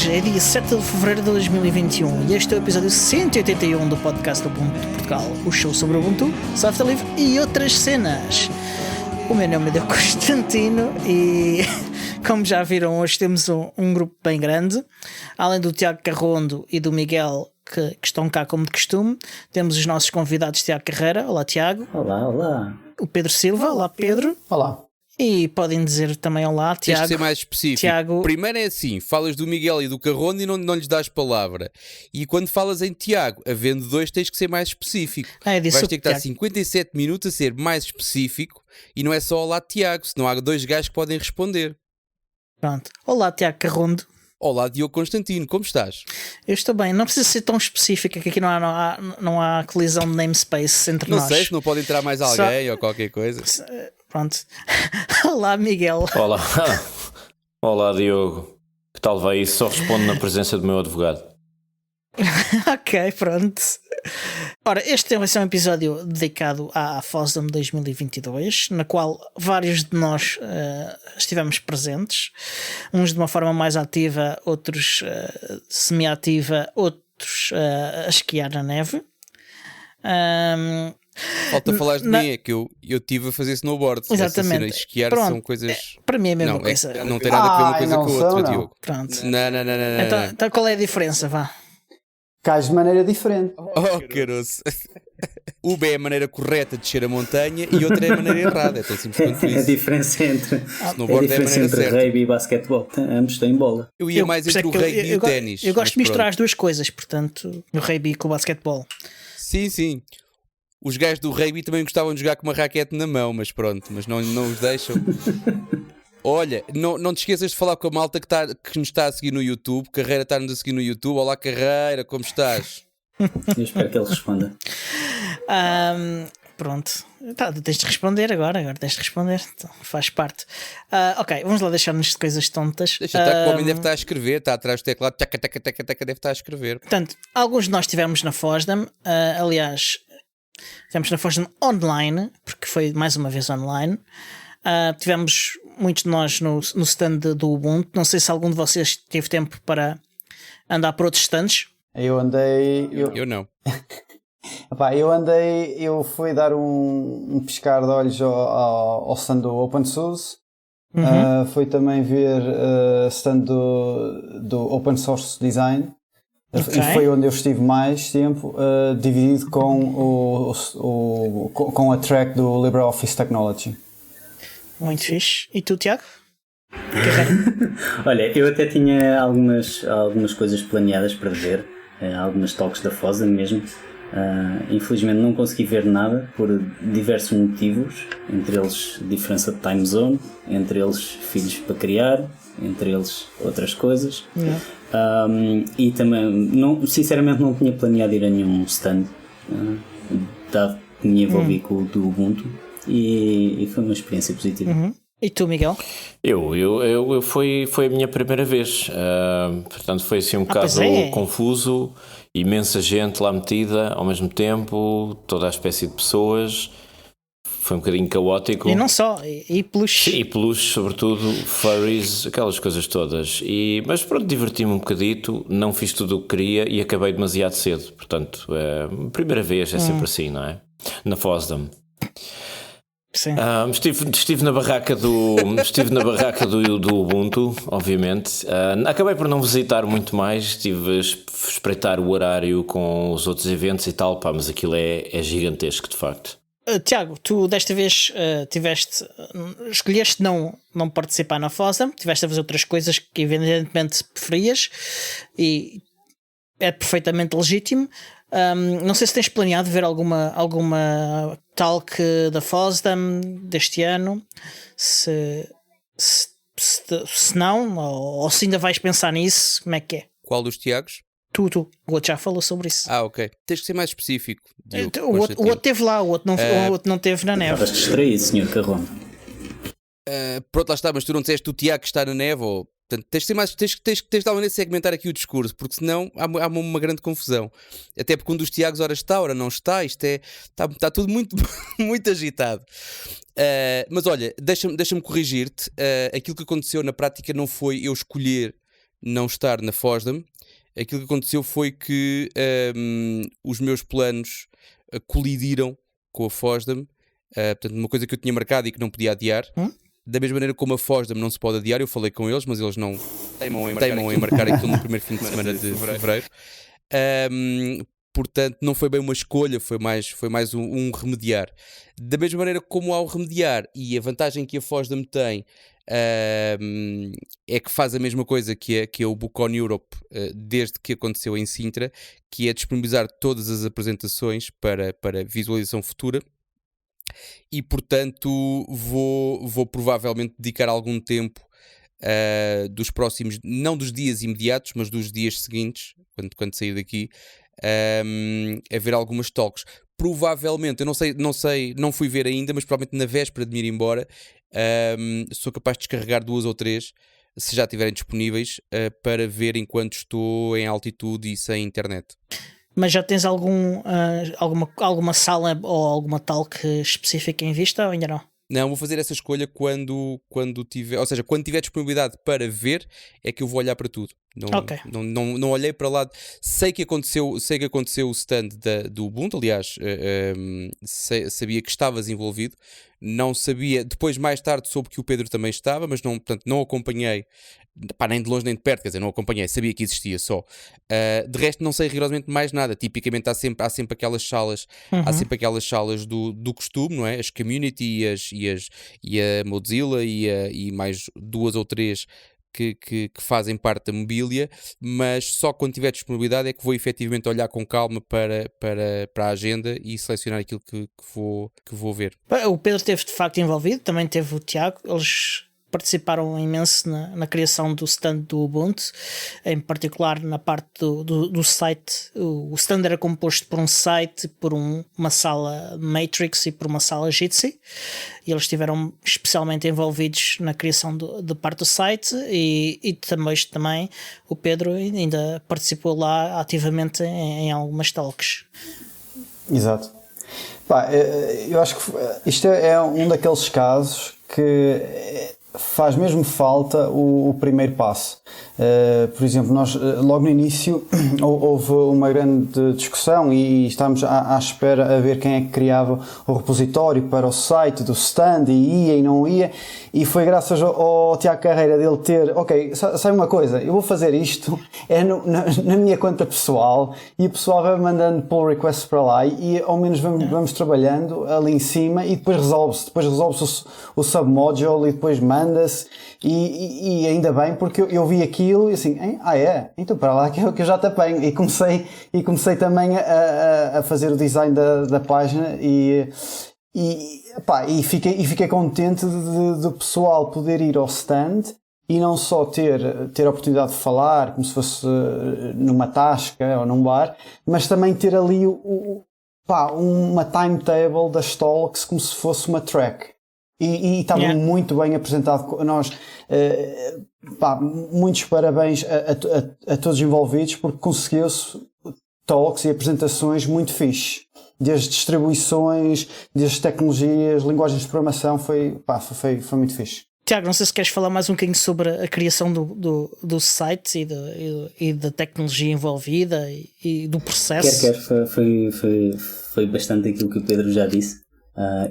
Hoje é dia 7 de fevereiro de 2021 e este é o episódio 181 do podcast do Ubuntu de Portugal, o show sobre o Ubuntu, software livre e outras cenas. O meu nome é Diogo Constantino e, como já viram, hoje temos um grupo bem grande. Além do Tiago Carrondo e do Miguel, que estão cá como de costume, temos os nossos convidados Tiago Carreira. Olá, Tiago. Olá, olá. O Pedro Silva. Olá, Pedro. Olá. E podem dizer também olá, Tiago. Tens de ser mais específico. Tiago... Primeiro é assim, falas do Miguel e do Carrondo e não lhes dás palavra. E quando falas em Tiago, havendo dois, tens que ser mais específico. Vais ter que estar 57 minutos a ser mais específico e não é só olá, Tiago, senão há dois gajos que podem responder. Pronto. Olá, Tiago Carrondo. Olá, Diogo Constantino, como estás? Eu estou bem, não precisa ser tão específica que aqui não há colisão de namespace entre nós. Não sei se não pode entrar mais alguém ou qualquer coisa. Pronto. Olá, Miguel. Olá. Olá, Diogo. Que tal vai isso? Só respondo na presença do meu advogado. Ok, pronto. Ora, este vai ser um episódio dedicado à FOSDEM 2022, na qual vários de nós estivemos presentes, uns de uma forma mais ativa, outros semi-ativa, outros a esquiar na neve. Falta falar de mim, é que eu estive a fazer snowboard. Exatamente. Essa esquiar pronto. São coisas... Para mim é a mesma coisa. Não tem nada a ver uma coisa com a outra, não. Diogo. Pronto. Não. Então qual é a diferença? Vá. Cais de maneira diferente. Oh, caroço. Uma é a maneira correta de descer a montanha e outra é a maneira errada. É tão simples quanto isso. A diferença entre, Snowboard é a maneira certa. rugby e basquetebol. Ambos têm bola. Eu ia mais entre o rugby e o ténis. Eu gosto de misturar as duas coisas, portanto, o rugby com o basquetebol. Sim. Os gajos do rugby também gostavam de jogar com uma raquete na mão, mas pronto, mas não os deixam. Olha, não te esqueças de falar com a malta que nos está a seguir no YouTube. Carreira está-nos a seguir no YouTube. Olá, Carreira, como estás? Eu espero que ele responda. Pronto, tens de responder agora tens de responder, então, faz parte. Ok, vamos lá deixar-nos de coisas tontas. Deixa estar que o homem deve estar a escrever, está atrás do teclado, taca, deve estar a escrever. Portanto, alguns de nós estivemos na FOSDEM, aliás, estivemos na FOSDEM online, porque foi mais uma vez online. Tivemos muitos de nós no stand do Ubuntu. Não sei se algum de vocês teve tempo para andar por outros stands. Eu andei... Eu não. Eu fui dar um piscar de olhos ao stand do OpenSUSE. Fui também ver stand do Open Source Design. Okay. E foi onde eu estive mais tempo, dividido com a track do LibreOffice Technology. Muito fixe. E tu, Tiago? Olha, eu até tinha algumas coisas planeadas para ver, algumas talks da FOSDEM mesmo. Infelizmente não consegui ver nada por diversos motivos, entre eles diferença de time zone, entre eles filhos para criar, entre eles outras coisas. E também sinceramente não tinha planeado ir a nenhum stand, dado que me envolvi com o do Ubuntu e foi uma experiência positiva. E tu, Miguel? Foi a minha primeira vez, portanto foi assim um bocado confuso, imensa gente lá metida ao mesmo tempo, toda a espécie de pessoas, foi um bocadinho caótico. E não só, e peluches. Sim, e peluches, sobretudo, furries, aquelas coisas todas. Mas pronto, diverti-me um bocadito, não fiz tudo o que queria e acabei demasiado cedo, portanto, primeira vez é sempre assim, não é? Na FOSDEM. Sim. Estive na barraca do Ubuntu, obviamente. Acabei por não visitar muito mais, estive a espreitar o horário com os outros eventos e tal, mas aquilo é gigantesco de facto. Tiago, tu desta vez escolheste não participar na FOSDEM, tiveste a fazer outras coisas que evidentemente preferias e é perfeitamente legítimo. Não sei se tens planeado ver alguma talk da FOSDEM deste ano, se não, ou se ainda vais pensar nisso, como é que é? Qual dos Tiagos? Tu, o outro já falou sobre isso. Ok, tens que ser mais específico, Diogo, o outro teve lá, o outro não teve na neve. Estavas distraído, Sr. Carrondo. Pronto, lá está, mas tu não disseste o Tiago que está na neve ou... Portanto, tens de dar maneira de segmentar aqui o discurso, porque senão há uma grande confusão. Até porque um dos Tiagos ora está, ora não está, está tudo muito, muito agitado. Mas olha, deixa-me corrigir-te. Aquilo que aconteceu na prática não foi eu escolher não estar na FOSDEM, aquilo que aconteceu foi que os meus planos colidiram com a FOSDEM, portanto, uma coisa que eu tinha marcado e que não podia adiar. Da mesma maneira como a FOSDEM não se pode adiar, eu falei com eles, mas eles não teimam em marcar aquilo no primeiro fim de semana de fevereiro. Portanto, não foi bem uma escolha, foi mais um remediar. Da mesma maneira como há o remediar, e a vantagem que a FOSDEM tem é que faz a mesma coisa que é o Book on Europe desde que aconteceu em Sintra, que é disponibilizar todas as apresentações para visualização futura. E portanto vou provavelmente dedicar algum tempo dos próximos, não dos dias imediatos, mas dos dias seguintes, quando sair daqui, a ver algumas talks. Provavelmente, eu não sei, não fui ver ainda, mas provavelmente na véspera de me ir embora, sou capaz de descarregar 2 ou 3, se já estiverem disponíveis, para ver enquanto estou em altitude e sem internet. Mas já tens alguma sala ou alguma talk específica em vista ou ainda não? Não, vou fazer essa escolha quando tiver, ou seja, quando tiver disponibilidade para ver, é que eu vou olhar para tudo. Não olhei para lá. Sei que aconteceu o stand do Ubuntu, aliás, sabia que estavas envolvido. Não sabia, depois mais tarde soube que o Pedro também estava, mas não acompanhei, nem de longe nem de perto, quer dizer, não acompanhei, sabia que existia só. De resto não sei rigorosamente mais nada. Tipicamente há sempre aquelas salas, há sempre aquelas salas do costume, não é? As community e a Mozilla e mais 2 ou 3 que fazem parte da mobília, mas só quando tiver disponibilidade é que vou efetivamente olhar com calma para a agenda e selecionar aquilo que vou ver. O Pedro esteve de facto envolvido, também teve o Tiago, eles participaram imenso na criação do stand do Ubuntu, em particular na parte do site. O stand era composto por um site, por uma sala Matrix e por uma sala Jitsi, e eles estiveram especialmente envolvidos na criação de parte do site, e também o Pedro ainda participou lá ativamente em algumas talks. Exato. Eu acho que isto é um daqueles casos que faz mesmo falta o primeiro passo. Por exemplo, nós logo no início houve uma grande discussão e estávamos à espera a ver quem é que criava o repositório para o site do stand, e ia e não ia, e foi graças ao Tiago Carreira dele ter, sabe uma coisa, eu vou fazer isto na minha conta pessoal, e o pessoal vai mandando pull requests para lá, e ao menos vamos trabalhando ali em cima, e depois resolve-se o submodule, e depois manda-se, e ainda bem, porque eu vi aquilo e assim, então para lá que eu já te apanho, e comecei também a fazer o design da página, e fiquei contente do pessoal poder ir ao stand e não só ter a oportunidade de falar como se fosse numa tasca ou num bar, mas também ter ali uma timetable das talks como se fosse uma track. E estava muito bem apresentado. Nós, muitos parabéns a todos os envolvidos, porque conseguiu-se talks e apresentações muito fixe. Desde distribuições, desde tecnologias, linguagens de programação, foi muito fixe. Tiago, não sei se queres falar mais um bocadinho sobre a criação do site e da tecnologia envolvida e do processo. Foi bastante aquilo que o Pedro já disse.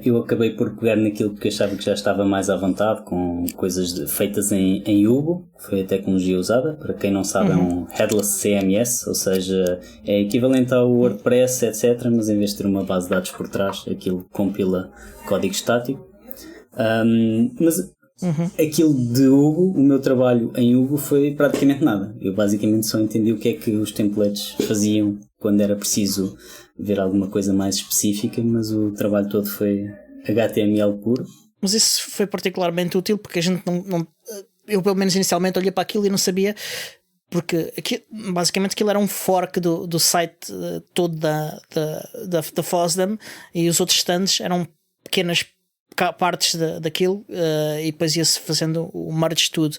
Eu acabei por pegar naquilo que achava que já estava mais à vontade, com coisas feitas em Hugo, que foi a tecnologia usada. Para quem não sabe, é um headless CMS, ou seja, é equivalente ao WordPress, etc., mas em vez de ter uma base de dados por trás, aquilo compila código estático. Aquilo de Hugo, o meu trabalho em Hugo foi praticamente nada. Eu basicamente só entendi o que é que os templates faziam quando era preciso ver alguma coisa mais específica, mas o trabalho todo foi HTML puro. Mas isso foi particularmente útil porque a gente eu pelo menos inicialmente olhei para aquilo e não sabia, porque basicamente aquilo era um fork do site todo da FOSDEM, e os outros stands eram pequenas partes daquilo, e depois ia-se fazendo o merge de tudo.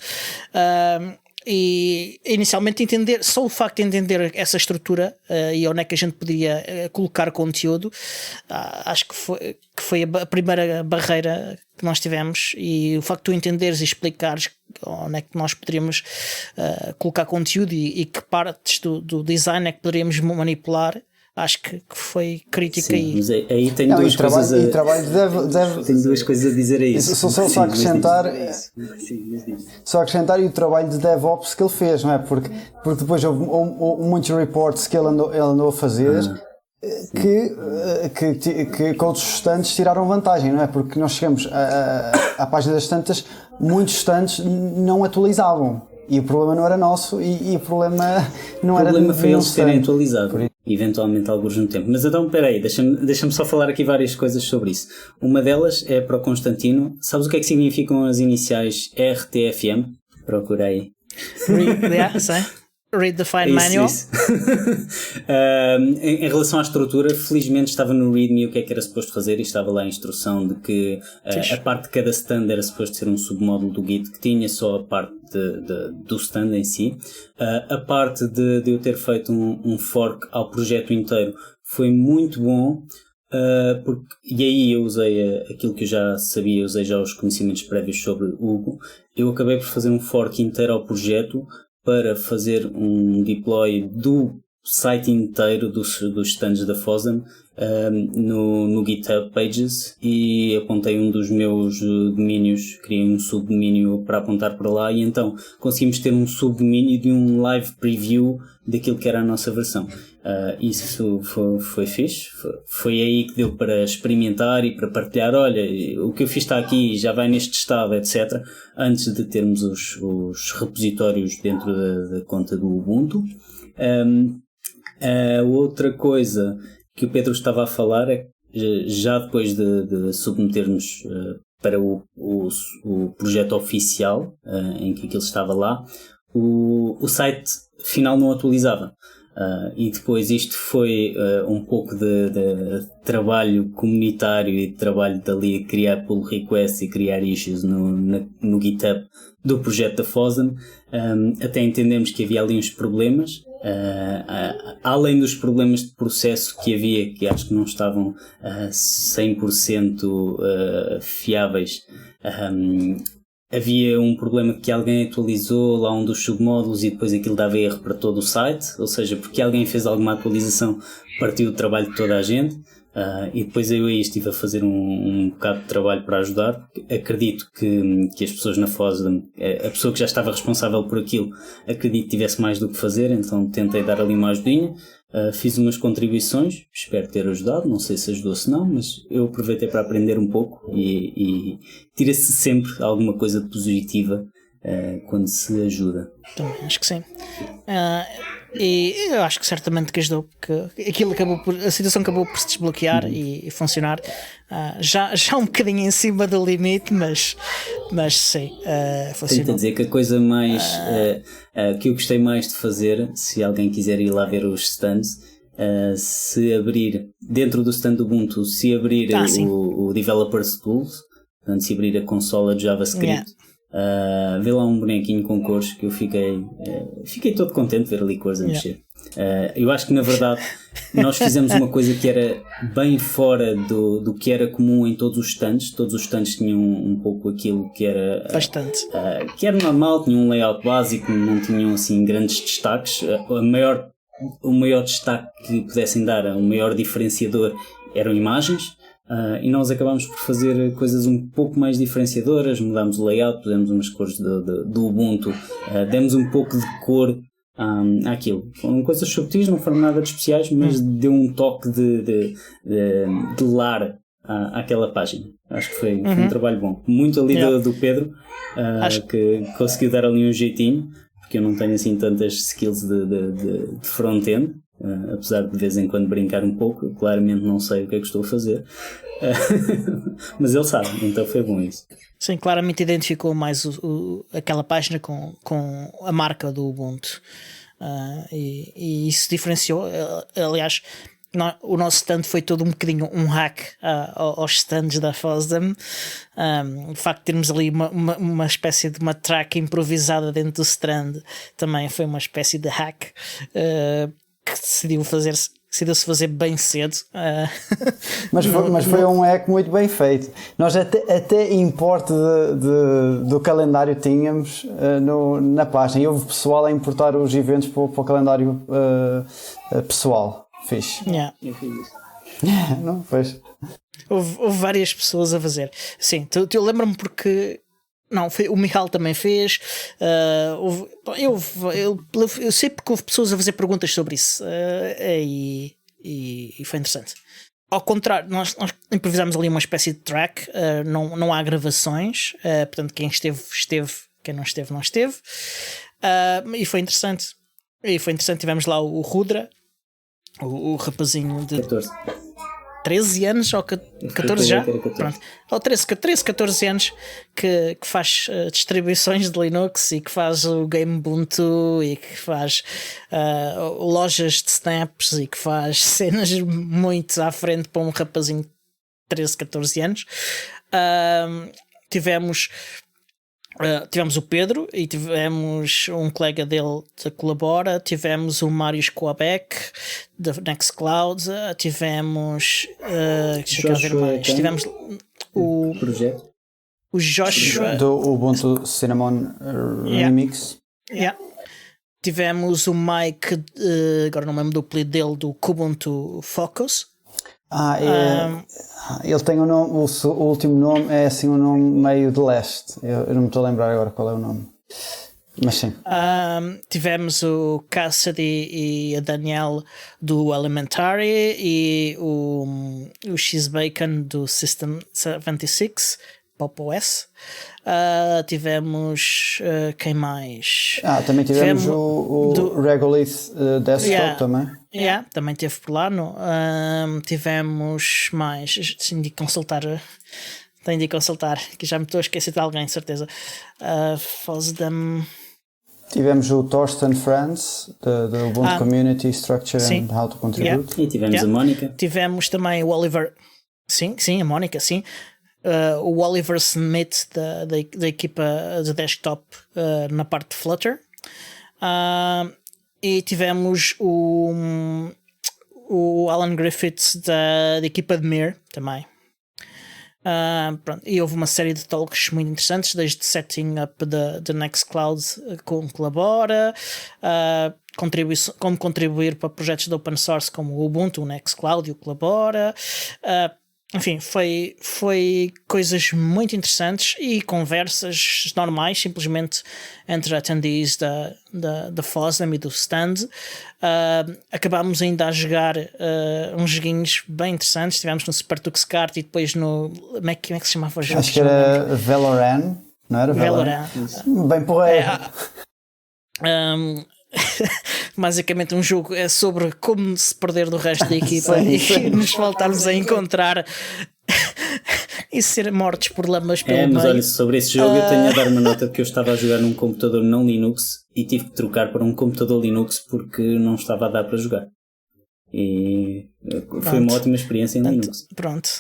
E inicialmente só o facto de entender essa estrutura e onde é que a gente poderia colocar conteúdo, acho que foi a primeira barreira que nós tivemos, e o facto de tu entenderes e explicares onde é que nós poderíamos colocar conteúdo e que partes do design é que poderíamos manipular, acho que foi crítica. Sim, mas aí tenho Não, duas coisas e trabalho deve tenho duas coisas a dizer a isso. Só acrescentar e o trabalho de DevOps que ele fez, não é? Porque depois houve muitos reports que ele andou a fazer que outros estantes tiraram vantagem, não é? Porque nós chegamos à página das estantes, muitos estantes não atualizavam. E o problema não era nosso e o problema não era... O problema foi eles terem atualizado, eventualmente alguns no tempo. Mas então, peraí, deixa-me só falar aqui várias coisas sobre isso. Uma delas é para o Constantino. Sabes o que é que significam as iniciais RTFM? Procurei. Read the Fine Manual. Isso. Em relação à estrutura, felizmente estava no README o que é que era suposto fazer, e estava lá a instrução de que a parte de cada stand era suposto ser um submódulo do Git, que tinha só a parte do stand em si. A parte de eu ter feito um fork ao projeto inteiro foi muito bom. E aí eu usei aquilo que eu já sabia, usei já os conhecimentos prévios sobre Hugo. Eu acabei por fazer um fork inteiro ao projeto para fazer um deploy do site inteiro dos stands da FOSDEM no GitHub Pages, e apontei um dos meus domínios, criei um subdomínio para apontar para lá, e então conseguimos ter um subdomínio de um live preview daquilo que era a nossa versão. Isso foi fixe, foi aí que deu para experimentar e para partilhar, olha, o que eu fiz está aqui, já vai neste estado, etc., antes de termos os repositórios dentro da conta do Ubuntu. Outra coisa que o Pedro estava a falar é que já depois de submetermos para o projeto oficial, em que aquilo estava lá, o site final não atualizava. E depois isto foi um pouco de trabalho comunitário e de trabalho dali a criar pull requests e criar issues no GitHub do projeto da FOSDEM, até entendemos que havia ali uns problemas, além dos problemas de processo que havia, que acho que não estavam 100% fiáveis. Havia um problema que alguém atualizou lá um dos submódulos e depois aquilo dava erro para todo o site, ou seja, porque alguém fez alguma atualização, partiu o trabalho de toda a gente, e depois eu aí estive a fazer um bocado de trabalho para ajudar, porque acredito que as pessoas na FOSDEM, a pessoa que já estava responsável por aquilo, acredito que tivesse mais do que fazer, então tentei dar ali uma ajudinha. Fiz umas contribuições, espero ter ajudado, não sei se ajudou se não, mas eu aproveitei para aprender um pouco e tira-se sempre alguma coisa positiva quando se ajuda. Também acho que sim. E eu acho que certamente que ajudou, porque aquilo a situação acabou por se desbloquear e funcionar, já um bocadinho em cima do limite, mas sim, funcionou. Tenho a dizer que a coisa mais que eu gostei mais de fazer, se alguém quiser ir lá ver os stands, se abrir dentro do stand do Ubuntu, se abrir o Developers Tools, portanto, se abrir a consola de JavaScript, vê lá um bonequinho com cores, que eu fiquei todo contente de ver ali cores a mexer. Eu acho que na verdade nós fizemos uma coisa que era bem fora do que era comum em todos os stands tinham um pouco aquilo que era bastante que era normal, tinham um layout básico, não tinham assim grandes destaques. O maior destaque que pudessem dar, o maior diferenciador eram imagens. E nós acabámos por fazer coisas um pouco mais diferenciadoras, mudámos o layout, pusemos umas cores do Ubuntu, demos um pouco de cor àquilo. Foram coisas subtis, não foram nada de especiais, mas deu um toque de lar àquela página. Acho que foi um trabalho bom. Muito ali do Pedro, que conseguiu dar ali um jeitinho, porque eu não tenho assim tantas skills de front-end. Apesar de vez em quando brincar um pouco, eu claramente não sei o que é que estou a fazer, mas ele sabe, então foi bom isso. Sim, claramente identificou mais aquela página com a marca do Ubuntu, e isso diferenciou. Aliás, o nosso stand foi todo um bocadinho um hack aos stands da FOSDEM. O facto de termos ali uma espécie de uma track improvisada dentro do stand também foi uma espécie de hack, que decidiu fazer decidiu-se fazer bem cedo. Mas foi um hack muito bem feito. Nós até importe do calendário tínhamos na página. E houve pessoal a importar os eventos para o calendário pessoal. Fixe. Yeah. Eu fiz isso. Não, pois. Houve várias pessoas a fazer. Sim, eu lembro-me porque. Não, o Mihal também fez. Eu sei porque houve pessoas a fazer perguntas sobre isso. E foi interessante. Ao contrário, nós improvisámos ali uma espécie de track. Não há gravações. Portanto, quem esteve, quem não esteve, não esteve. E foi interessante. Tivemos lá o Rudra, o rapazinho de 13 anos ou 14 já? Pronto. Ou 13, 14 anos que faz distribuições de Linux e que faz o Game Ubuntu e que faz lojas de snaps e que faz cenas muito à frente para um rapazinho de 13, 14 anos. Tivemos o Pedro e tivemos um colega dele que colabora, tivemos o Mário Squabeck da Nextcloud, tivemos tivemos o projeto, o Joshua do Ubuntu Cinnamon Remix. Yeah. Tivemos o Mike, agora não me lembro do apelido dele, do Kubuntu Focus. Ele tem um nome, o último nome é assim um nome meio de leste. Eu não me estou a lembrar agora qual é o nome, mas sim. Tivemos o Cassidy e a Danielle do Elementary e o X-Bacon do System 76 Pop OS. Tivemos quem mais? Também tivemos o Regolith Desktop também. Também teve por lá. Tivemos mais. Tenho de consultar, que já me estou a esquecer de alguém, certeza. Tivemos o Thorsten Franz do Ubuntu Community Structure and How to Contribute. E tivemos a Mónica. Tivemos também o Oliver. Sim, a Mónica, sim. O Oliver Smith da equipa de desktop na parte de Flutter. E tivemos o Alan Griffiths da equipa de Mir também. Pronto. E houve uma série de talks muito interessantes, desde setting up da Nextcloud como colabora, como contribuir para projetos de open source como o Ubuntu, o Nextcloud e o colabora. Enfim, foi coisas muito interessantes e conversas normais, simplesmente entre attendees da FOSDEM e do stand. Acabámos ainda a jogar uns joguinhos bem interessantes. Estivemos no Super Tux Kart e depois no... Como é que se chamava o jogo? Acho que era Valorant, não era? Valorant. Bem porreiro. Basicamente um jogo é sobre como se perder do resto da equipa e nos voltarmos a encontrar e ser mortos por lamas pelo meio. Mas olha, sobre esse jogo eu tenho a dar uma nota, porque eu estava a jogar num computador não Linux e tive que trocar para um computador Linux porque não estava a dar para jogar. E foi uma ótima experiência em Linux. Pronto.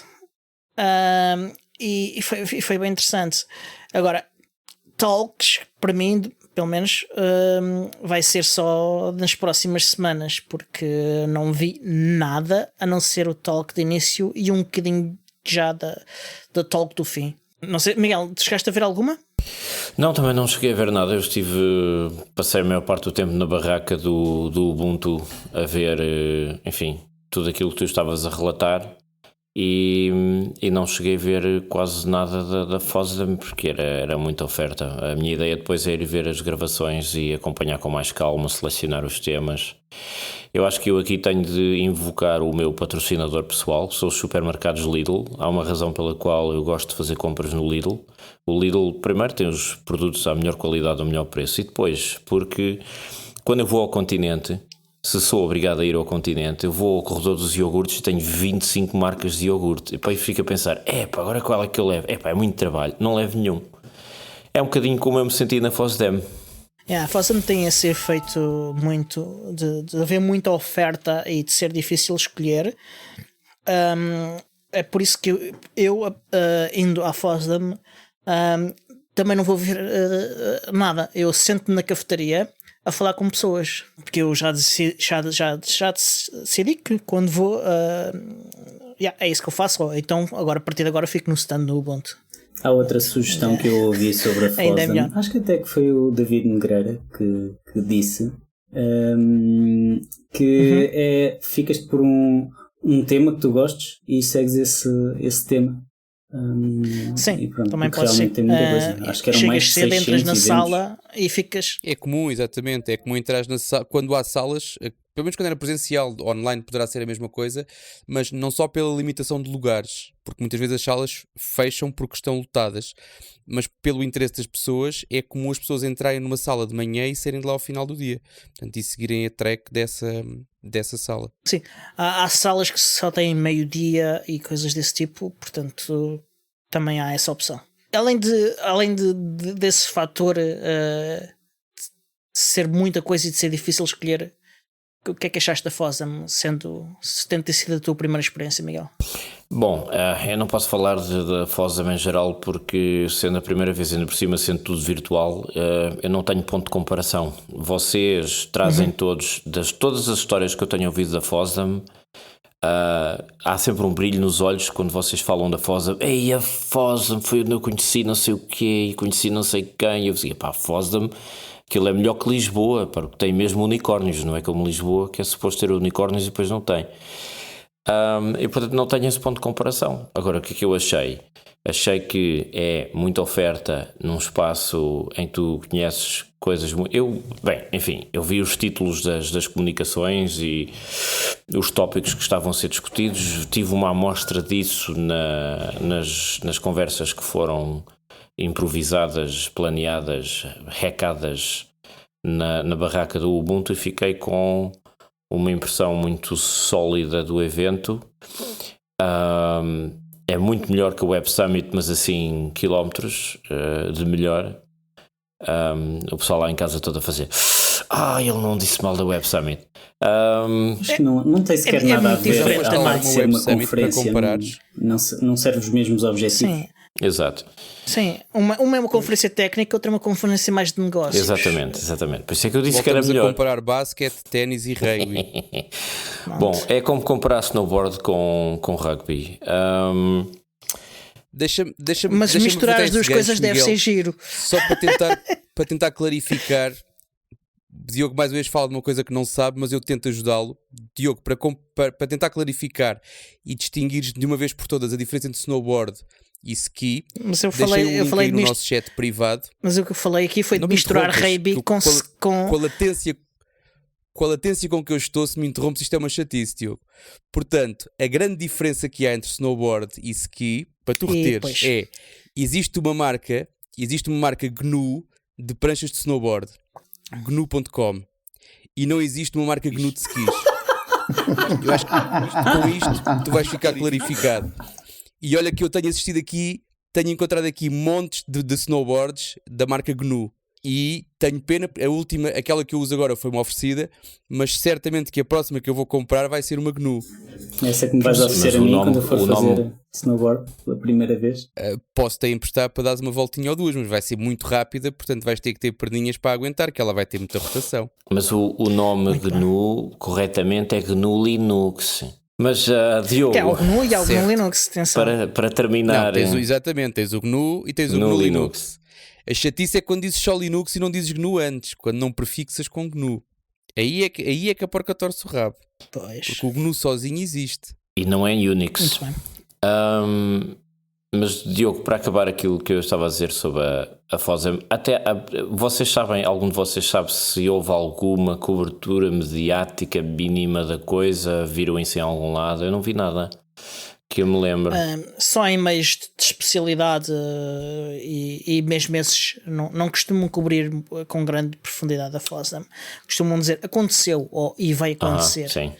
E foi bem interessante. Agora, talks, para mim, pelo menos, vai ser só nas próximas semanas, porque não vi nada a não ser o talk de início e um bocadinho já da talk do fim. Não sei, Miguel, chegaste a ver alguma? Não, também não cheguei a ver nada. Eu passei a maior parte do tempo na barraca do Ubuntu a ver, enfim, tudo aquilo que tu estavas a relatar. E não cheguei a ver quase nada da FOSDEM porque era muita oferta. A minha ideia depois é ir ver as gravações e acompanhar com mais calma, selecionar os temas. Eu acho que eu aqui tenho de invocar o meu patrocinador pessoal, são os supermercados Lidl. Há uma razão pela qual eu gosto de fazer compras no Lidl. O Lidl, primeiro, tem os produtos à melhor qualidade, ao melhor preço, e depois, porque quando eu vou ao continente, se sou obrigado a ir ao continente, eu vou ao corredor dos iogurtes e tenho 25 marcas de iogurte. E depois fico a pensar, agora qual é que eu levo? É muito trabalho, não levo nenhum. É um bocadinho como eu me senti na FOSDEM. A FOSDEM tem esse efeito muito de haver muita oferta e de ser difícil escolher. É por isso que eu indo à FOSDEM, também não vou ver nada. Eu sento-me na cafetaria, a falar com pessoas, porque eu já decidi que quando vou é isso que eu faço, então agora a partir de agora fico no stand no Ubuntu. Há outra sugestão que eu ouvi sobre a Ainda é FOSDEM, melhor. acho que até que foi o David Negreira que disse que ficas por um tema que tu gostes e segues esse tema. Sim, e pronto, também porque pode ser. realmente tem muita coisa. Acho que eram mais de Chegas cedo, 600 entras na eventos. sala e ficas. É comum, exatamente. É comum entrar na sala. Quando há salas, pelo menos quando era presencial, online poderá ser a mesma coisa, mas não só pela limitação de lugares, porque muitas vezes as salas fecham porque estão lotadas, mas pelo interesse das pessoas, é comum as pessoas entrarem numa sala de manhã e saírem de lá ao final do dia. Portanto, e seguirem a track dessa sala. Sim, há salas que só têm meio-dia e coisas desse tipo, portanto também há essa opção. Além desse fator de ser muita coisa e de ser difícil escolher, o que é que achaste da FOSDEM, tendo ter sido a tua primeira experiência, Miguel? Bom, eu não posso falar da FOSDEM em geral porque, sendo a primeira vez, ainda por cima, sendo tudo virtual, eu não tenho ponto de comparação. Vocês trazem todas as histórias que eu tenho ouvido da FOSDEM, há sempre um brilho nos olhos quando vocês falam da FOSDEM. Ei, a FOSDEM foi onde eu conheci não sei o quê e conheci não sei quem. E eu dizia, pá, a FOSDEM, aquilo é melhor que Lisboa, porque tem mesmo unicórnios, não é como Lisboa, que é suposto ter unicórnios e depois não tem. E portanto não tenho esse ponto de comparação. Agora, o que é que eu achei? Achei que é muita oferta num espaço em que tu conheces coisas muito... Eu vi os títulos das comunicações e os tópicos que estavam a ser discutidos, tive uma amostra disso nas conversas que foram improvisadas, planeadas, hackadas na barraca do Ubuntu e fiquei com uma impressão muito sólida do evento. É muito melhor que o Web Summit, mas assim quilómetros de melhor. O pessoal lá em casa todo a fazer ele não disse mal da Web Summit. Acho que não tem sequer nada a muito ver diferente também. de ser uma Web Summit para conferência, comparares. não serve os mesmos objetivos. Sim. Exato. Sim, uma é uma conferência técnica, outra é uma conferência mais de negócios. Exatamente. Por isso é que eu disse Voltamos que era melhor. a comparar basquete, ténis e rugby. Bom, é como comparar snowboard com rugby. Mas misturar as duas coisas deve ser giro. Só para tentar clarificar, Diogo mais uma vez fala de uma coisa que não sabe, mas eu tento ajudá-lo. Diogo, para tentar clarificar e distinguir de uma vez por todas a diferença entre snowboard e ski, Mas eu deixei um link falei aí no nosso chat privado. Mas o que eu falei aqui foi de Não me misturar interrompas, rugby com a latência com que eu estou, se me interrompes, isto é uma chatice, Diogo. Portanto, a grande diferença que há entre snowboard e ski, para tu reteres, existe uma marca GNU de pranchas de snowboard, GNU.com, e não existe uma marca GNU de skis. Eu acho que com isto tu vais ficar clarificado. E olha que eu tenho encontrado aqui montes de snowboards da marca GNU. E tenho pena, aquela que eu uso agora foi uma oferecida, mas certamente que a próxima que eu vou comprar vai ser uma GNU. Essa que me vais oferecer a mim quando eu for fazer snowboard pela primeira vez. Posso-te emprestar para dares uma voltinha ou duas, mas vai ser muito rápida, portanto vais ter que ter perninhas para aguentar, que ela vai ter muita rotação. Mas o nome GNU, corretamente, é GNU Linux. Mas, Diogo... Que há o GNU e há o GNU Linux, atenção. Para terminar... Não, exatamente, tens o GNU e tens o GNU Linux. A chatice é quando dizes só Linux e não dizes GNU antes, quando não prefixas com GNU. Aí é que a porca torce o rabo. Pois. Porque o GNU sozinho existe. E não é Unix. Muito bem. Mas, Diogo, para acabar aquilo que eu estava a dizer sobre a FOSDEM, vocês sabem, algum de vocês sabe se houve alguma cobertura mediática mínima da coisa? Viram isso em algum lado? Eu não vi nada que eu me lembro. Só em meios de especialidade e mesmo esses não costumam cobrir com grande profundidade a FOSDEM. Costumam dizer aconteceu e vai acontecer. Sim.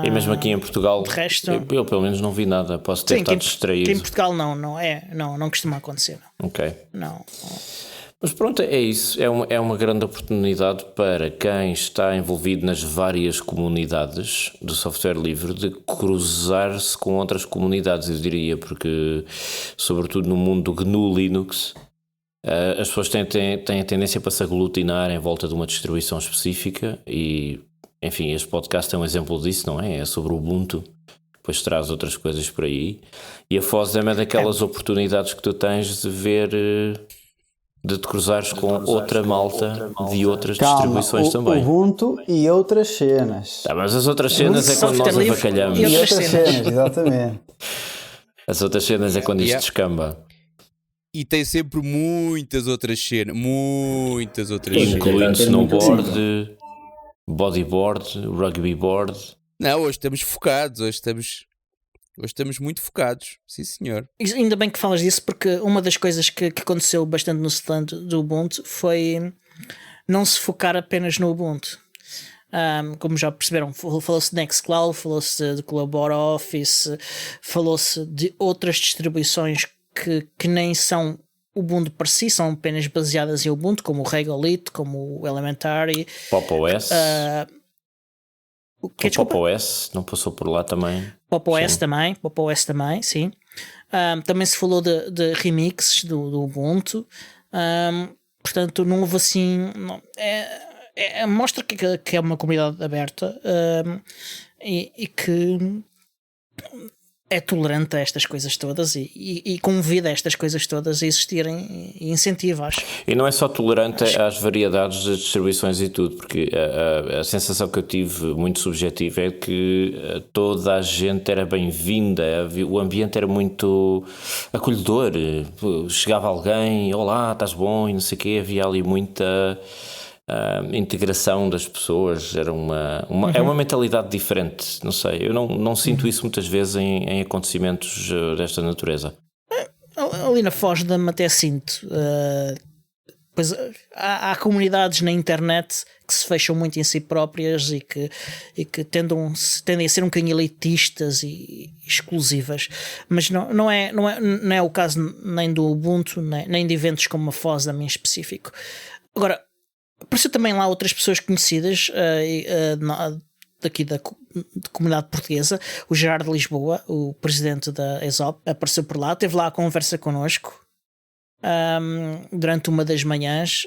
E mesmo aqui em Portugal, de resto, eu pelo menos não vi nada. Posso ter estado distraído. Que em Portugal não costuma acontecer. Ok. Não. Mas pronto, é isso. É uma grande oportunidade para quem está envolvido nas várias comunidades do software livre de cruzar-se com outras comunidades, eu diria, porque sobretudo no mundo do GNU Linux As pessoas têm a tendência para se aglutinar em volta de uma distribuição específica e, enfim, este podcast é um exemplo disso, não é? É sobre o Ubuntu, depois traz outras coisas por aí. E a FOSDEM é daquelas oportunidades que tu tens de ver, de te cruzares com outra malta de outras distribuições também. Ubuntu e outras cenas. Tá, mas as outras cenas é quando nós avacalhamos. E E outras outras cenas. cenas, exatamente. As outras cenas é quando isto descamba. E tem sempre muitas outras cenas. Muitas outras cenas. Incluindo snowboard, bodyboard, rugby board. Não, hoje estamos focados. Hoje estamos muito focados. Sim, senhor. Ainda bem que falas disso, porque uma das coisas que aconteceu bastante no stand do Ubuntu foi não se focar apenas no Ubuntu. Como já perceberam, falou-se de Nextcloud, falou-se de Collabora Office, falou-se de outras distribuições que nem são Ubuntu per si, são apenas baseadas em Ubuntu, como o Regolith, como o Elementary. Pop OS. O que, Pop OS não passou por lá também. Pop OS também, sim. Também se falou de remixes do Ubuntu. Portanto, não houve assim. Mostra que é uma comunidade aberta e que é tolerante a estas coisas todas e convida estas coisas todas a existirem e incentiva, acho. E não é só tolerante às variedades das distribuições e tudo, porque a sensação que eu tive, muito subjetiva, é que toda a gente era bem-vinda, o ambiente era muito acolhedor. Chegava alguém, olá, estás bom, e não sei o quê, havia ali muita integração das pessoas, era é uma mentalidade diferente, não sei, eu não sinto isso muitas vezes em acontecimentos desta natureza. Ali na FOSDEM até sinto, pois há comunidades na internet que se fecham muito em si próprias e que tendem a ser um bocadinho elitistas e exclusivas, mas não é o caso nem do Ubuntu, nem de eventos como a FOSDEM em específico. Agora, apareceu também lá outras pessoas conhecidas daqui da comunidade portuguesa. O Gerardo de Lisboa, o presidente da ESOP, apareceu por lá, esteve lá a conversa connosco durante uma das manhãs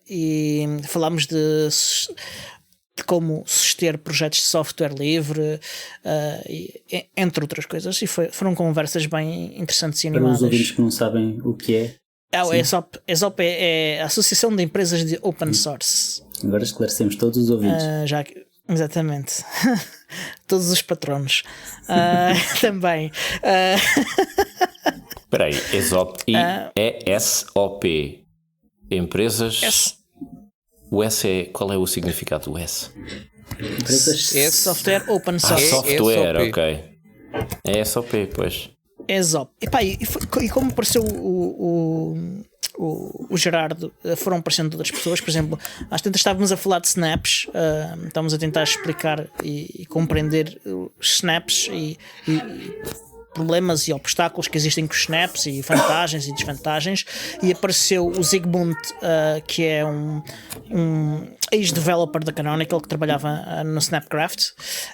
e falámos de como suster projetos de software livre, entre outras coisas, e foram conversas bem interessantes e animadas. Para os ouvintes que não sabem o que é, o ESOP é a Associação de Empresas de Open Source. agora esclarecemos todos os ouvintes. Exatamente. Todos os patronos. Também. Espera aí, ESOP e ESOP. Empresas. O S é. Qual é o significado do S? Empresas. Software Open Source. Software, ESOP. ok. É SOP, pois. ESOP. E como apareceu o Gerardo, foram aparecendo outras pessoas. Por exemplo, às tantas estávamos a falar de snaps, estávamos a tentar explicar e compreender os snaps e problemas e obstáculos que existem com os snaps e vantagens e desvantagens, e apareceu o Zygmunt, que é um ex-developer da Canonical que trabalhava no Snapcraft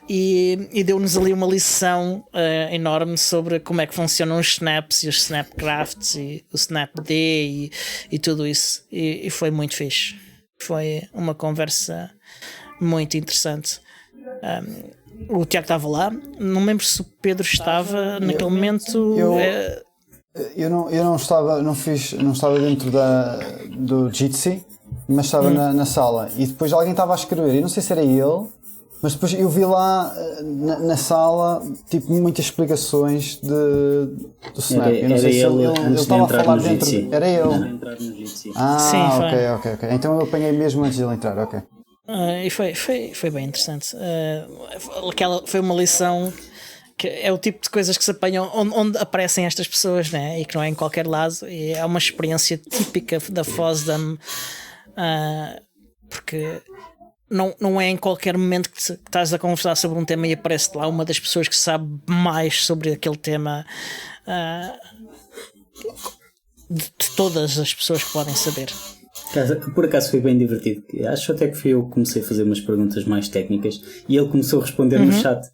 e deu-nos ali uma lição enorme sobre como é que funcionam os snaps e os Snapcrafts e o Snapd e tudo isso, e foi muito fixe. Foi uma conversa muito interessante. O Tiago estava lá, não lembro se o Pedro estava naquele momento. Eu não estava, não estava dentro do Jitsi, mas estava na sala, e depois alguém estava a escrever, e não sei se era ele, mas depois eu vi lá na sala tipo muitas explicações do Snap. Eu não sei se ele estava a falar dentro. Era ele. Sim, ok. Então eu apanhei mesmo antes de ele entrar, ok. E foi bem interessante. Aquela foi uma lição que é o tipo de coisas que se apanham onde aparecem estas pessoas, né? E que não é em qualquer lado, e é uma experiência típica da FOSDEM, porque não é em qualquer momento que estás a conversar sobre um tema e aparece lá uma das pessoas que sabe mais sobre aquele tema, de todas as pessoas que podem saber. Por acaso foi bem divertido. Acho até que fui eu que comecei a fazer umas perguntas mais técnicas e ele começou a responder no chat.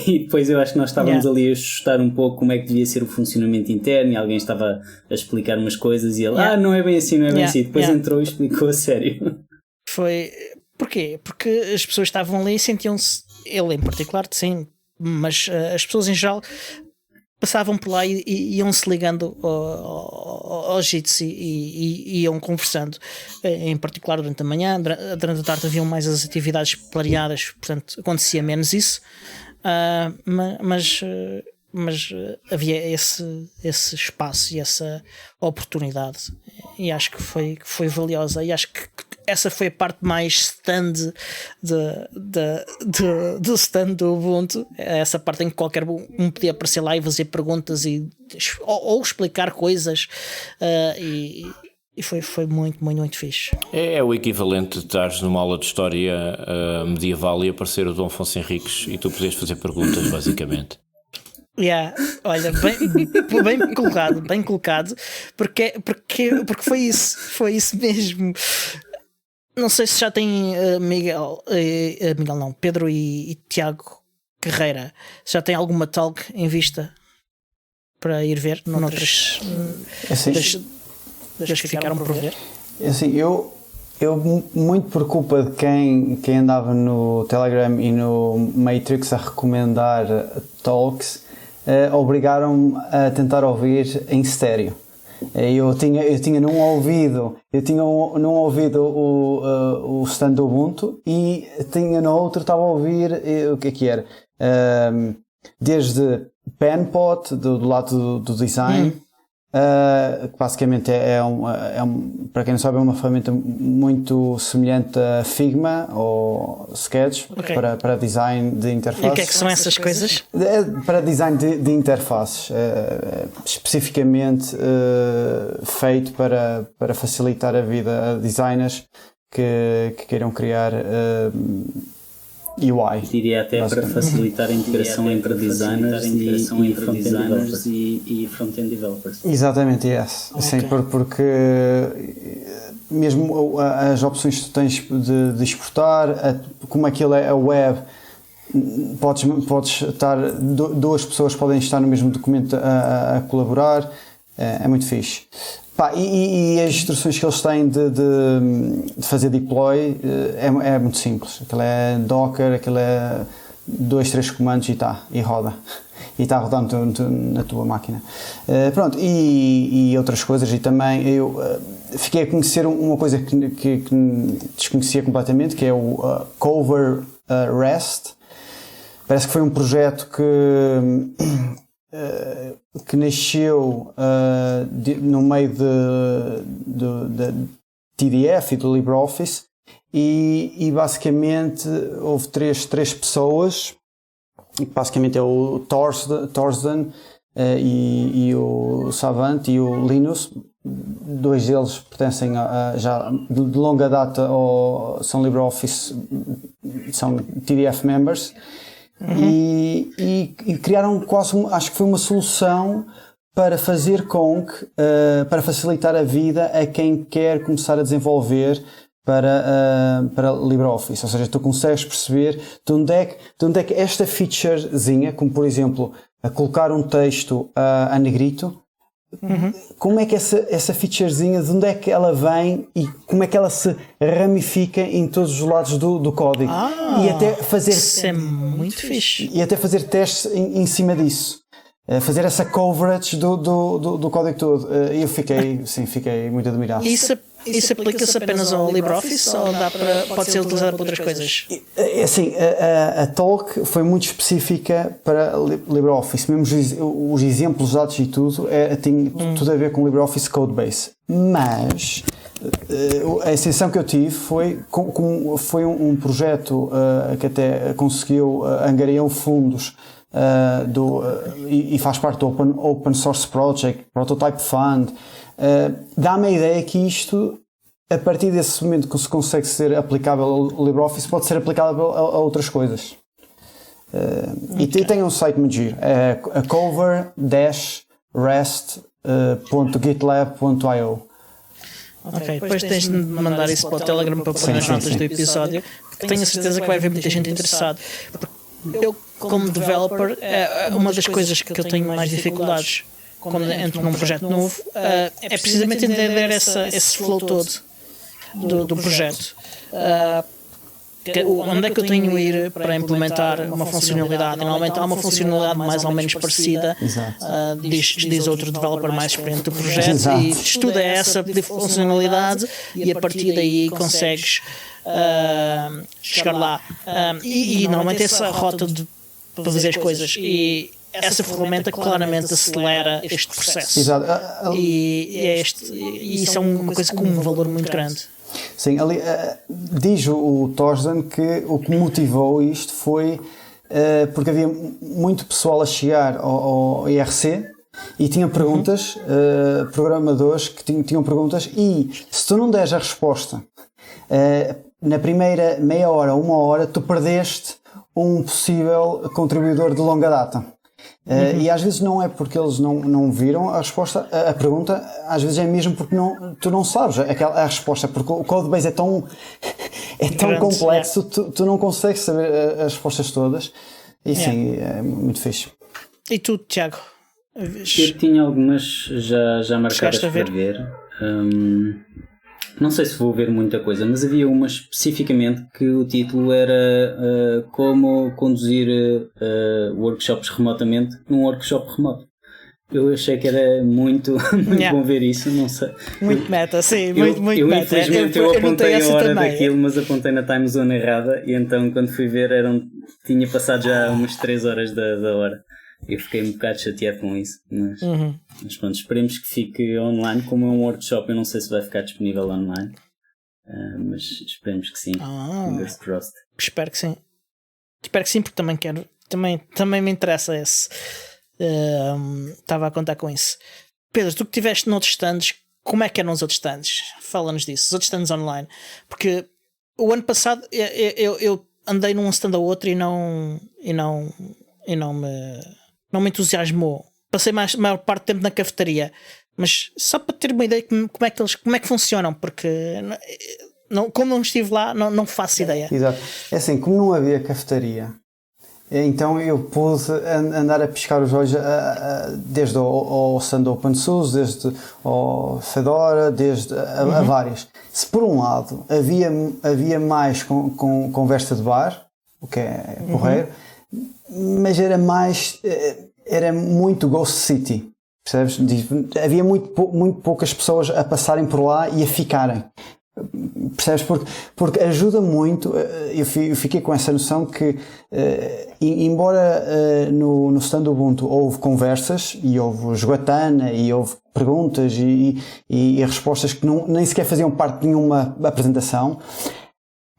E depois eu acho que nós estávamos Yeah. ali a ajustar um pouco como é que devia ser o funcionamento interno e alguém estava a explicar umas coisas e ele, Yeah. não é bem assim, não é bem Yeah. assim. Depois Yeah. entrou e explicou a sério. Foi. Porquê? Porque as pessoas estavam ali e sentiam-se, ele em particular, sim, mas as pessoas em geral passavam por lá e iam-se ligando ao Jitsi e iam conversando, em particular durante a manhã. Durante a tarde haviam mais as atividades planeadas, portanto acontecia menos isso. Mas havia esse espaço e essa oportunidade, e acho que foi valiosa, e acho que essa foi a parte mais stand do stand do Ubuntu, essa parte em que qualquer um podia aparecer lá e fazer perguntas ou explicar coisas, e foi muito, muito, muito fixe. É o equivalente de estares numa aula de história medieval e aparecer o Dom Afonso Henriques e tu podes fazer perguntas, basicamente. Yeah, olha, bem colocado, porque foi isso mesmo. Não sei se já tem Miguel não, Pedro e Tiago Carreira, se já tem alguma talk em vista para ir ver noutras Assim, das que ficaram por ver. assim, eu muito por culpa de quem andava no Telegram e no Matrix a recomendar talks, obrigaram-me a tentar ouvir em estéreo. Eu tinha num ouvido o stand do Ubuntu e tinha no outro, estava a ouvir o que era, desde Penpot do lado do design, que basicamente para quem não sabe, é uma ferramenta muito semelhante a Figma ou Sketch, Ok. para design de interfaces. E o que é que são essas coisas? Para design de interfaces, especificamente feito para facilitar a vida a designers que queiram criar UI. Diria até para facilitar a integração entre designers e front-end developers. Exatamente, yes. Sim, porque mesmo as opções que tu tens de exportar, como aquilo é a web, podes estar, duas pessoas podem estar no mesmo documento a colaborar, é muito fixe. E as instruções que eles têm de fazer deploy é muito simples. Aquilo é Docker, aquilo é 2, 3 comandos e roda. E está rodando na tua máquina. Pronto, e outras coisas. E também eu fiquei a conhecer uma coisa que desconhecia completamente, que é o Cover REST. Parece que foi um projeto que nasceu no meio da TDF e do LibreOffice e basicamente houve três pessoas, basicamente é o Torsten e o Savant e o Linus. Dois deles pertencem já de longa data são LibreOffice, são TDF members. E criaram quase, acho que foi uma solução para fazer com que, para facilitar a vida a quem quer começar a desenvolver para LibreOffice. Ou seja, tu consegues perceber de onde é que esta featurezinha, como por exemplo a colocar um texto a negrito, como é que essa featurezinha, de onde é que ela vem e como é que ela se ramifica em todos os lados do código, e até fazer Isso é muito fixe. e até fazer testes em cima disso, fazer essa coverage do código todo. E eu fiquei muito admirado. Isso aplica-se apenas ao LibreOffice ou pode ser utilizado para outras coisas? Assim, a talk foi muito específica para LibreOffice, mesmo os exemplos dados e tudo tem tudo a ver com LibreOffice Codebase, mas a sensação que eu tive foi um projeto que até conseguiu angariar fundos e faz parte do Open Source Project, Prototype Fund. Dá-me a ideia que isto, a partir desse momento que se consegue ser aplicável ao LibreOffice, pode ser aplicável a outras coisas. E tem um site muito giro, é cover-rest.gitlab.io. Ok, depois tens de me mandar isso para o Telegram para pôr nas notas do episódio, porque tenho a certeza que vai haver muita gente interessada. Eu como developer, uma das coisas que eu tenho mais dificuldades quando entro num projeto novo é precisamente entender esse flow todo do projeto. Onde é que eu tenho a ir para implementar uma funcionalidade? Normalmente há uma funcionalidade mais ou menos parecida, diz outro developer mais experiente do projeto. Exato. E estuda essa funcionalidade e a partir daí consegues chegar lá. E normalmente essa rota para fazer as coisas e essa ferramenta claramente acelera este processo. Exato. E isso é uma coisa com um valor muito grande. Sim, ali, diz o Torsten que o que motivou isto foi porque havia muito pessoal a chegar ao IRC e tinha perguntas, programadores que tinham perguntas, e se tu não deres a resposta na primeira meia hora, uma hora, tu perdeste um possível contribuidor de longa data. E às vezes não é porque eles não viram a resposta, a pergunta, às vezes é mesmo porque tu não sabes a resposta, porque o codebase é tão complexo, tu não consegues saber as respostas todas. E sim, é muito fixe. E tu, Tiago? Eu tinha algumas já marcadas para ver. Não sei se vou ver muita coisa, mas havia uma especificamente que o título era como conduzir workshops remotamente num workshop remoto. Eu achei que era muito bom ver isso, não sei. Muito meta, sim, muito meta. Infelizmente eu apontei a hora daquilo, mas apontei na time zone errada, e então quando fui ver tinha passado já umas 3 horas da hora. Eu fiquei um bocado chateado com isso, mas pronto, esperemos que fique online. Como é um workshop, eu não sei se vai ficar disponível online, mas esperemos que sim. Fingers crossed. Espero que sim, porque também quero, também me interessa esse. Estava a contar com isso. Pedro, tu que estiveste noutros stands, como é que eram os outros stands? Fala-nos disso, os outros stands online, porque o ano passado eu andei num stand ao outro e não me entusiasmou. Passei a maior parte do tempo na cafetaria, mas só para ter uma ideia de como é que funcionam, porque como não estive lá, não faço ideia. Exato. É assim, como não havia cafetaria, então eu pude andar a piscar os olhos desde ao stand OpenSUSE, desde ao Fedora, desde a vários. Se por um lado havia mais com conversa de bar, o que é porreiro, mas era muito Ghost City, percebes? Havia muito poucas pessoas a passarem por lá e a ficarem, percebes? Porque ajuda muito. Eu fiquei com essa noção que embora no stand Ubuntu houve conversas e houve jogatana e houve perguntas e respostas que nem sequer faziam parte de nenhuma apresentação,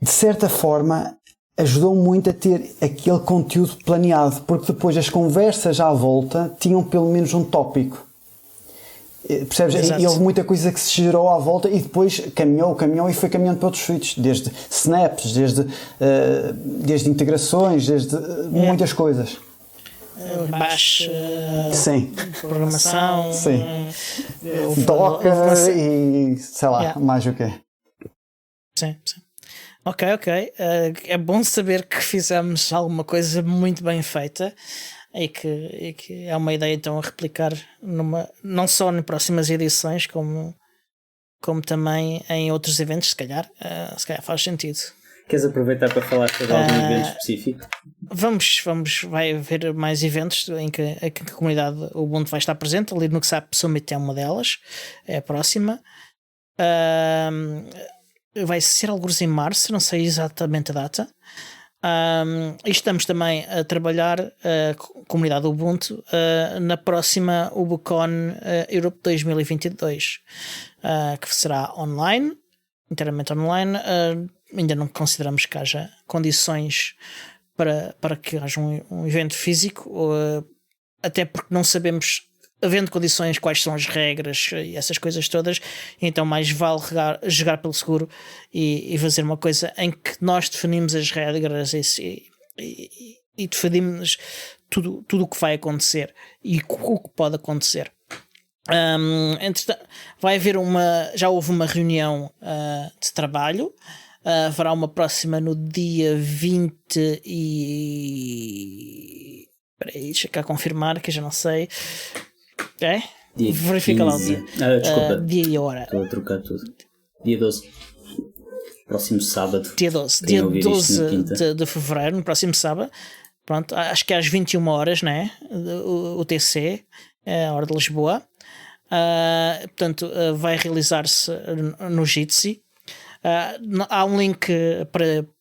de certa forma ajudou muito a ter aquele conteúdo planeado, porque depois as conversas à volta tinham pelo menos um tópico. Percebes? Exato. E houve muita coisa que se gerou à volta e depois caminhou e foi caminhando para outros switches, desde snaps, desde integrações, desde muitas coisas. Bash, sim. programação, sim. Docker e sei lá, mais o quê. Sim. Ok. É bom saber que fizemos alguma coisa muito bem feita e que é uma ideia então a replicar não só em próximas edições, como também em outros eventos, se calhar faz sentido. Queres aproveitar para falar sobre algum evento específico? Vai haver mais eventos em que a comunidade Ubuntu vai estar presente. A Linux App Summit é uma delas, é a próxima. Vai ser alguns em março, não sei exatamente a data. E estamos também a trabalhar a comunidade Ubuntu na próxima UbuCon Europe 2022, que será online, inteiramente online. Ainda não consideramos que haja condições para que haja um evento físico, até porque não sabemos, havendo condições, quais são as regras e essas coisas todas. Então mais vale jogar pelo seguro e fazer uma coisa em que nós definimos as regras e definimos tudo o que vai acontecer e o que pode acontecer. Entretanto, vai haver já houve uma reunião de trabalho Haverá uma próxima no dia 20 e... Espera aí, deixa cá confirmar que eu já não sei. É? Dia Verifica lá o 15. dia. Desculpa. Dia e hora. Estou a trocar tudo. Dia 12. Próximo sábado. Dia 12. Quem Dia ouvir isto na 12 quinta. de fevereiro, no próximo sábado. Pronto, acho que é às 21 horas, né? O TC, a hora de Lisboa. Portanto, vai realizar-se no Jitsi. Há um link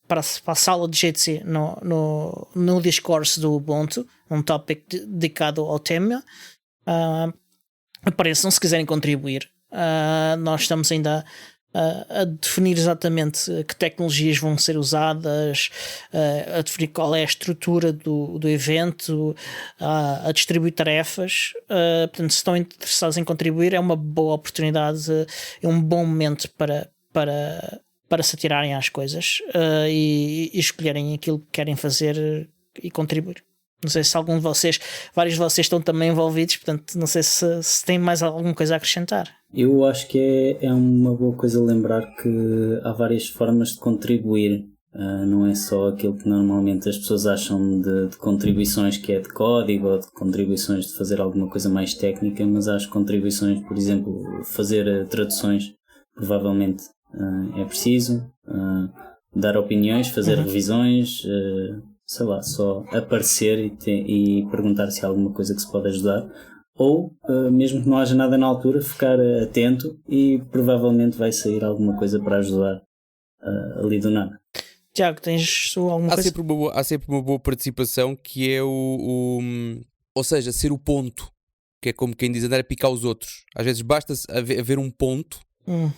para a sala de Jitsi no discourse do Ubuntu, um tópico dedicado ao tema. Apareçam se quiserem contribuir. Nós estamos ainda a definir exatamente que tecnologias vão ser usadas, a definir qual é a estrutura do evento, a distribuir tarefas. Portanto, se estão interessados em contribuir, é uma boa oportunidade, é um bom momento para se atirarem às coisas e escolherem aquilo que querem fazer e contribuir. Não sei se algum de vocês, vários de vocês estão também envolvidos, portanto, não sei se tem mais alguma coisa a acrescentar. Eu acho que é uma boa coisa lembrar que há várias formas de contribuir. Não é só aquilo que normalmente as pessoas acham de contribuições, que é de código, ou de contribuições de fazer alguma coisa mais técnica, mas há as contribuições, por exemplo, fazer traduções, provavelmente é preciso, dar opiniões, fazer revisões, sei lá, só aparecer e perguntar se há alguma coisa que se pode ajudar, ou mesmo que não haja nada na altura, ficar atento e provavelmente vai sair alguma coisa para ajudar ali do nada. Tiago, tens alguma coisa? Há sempre uma boa participação, que é ou seja, ser o ponto, que é como quem diz, andar a picar os outros. Às vezes basta haver um ponto,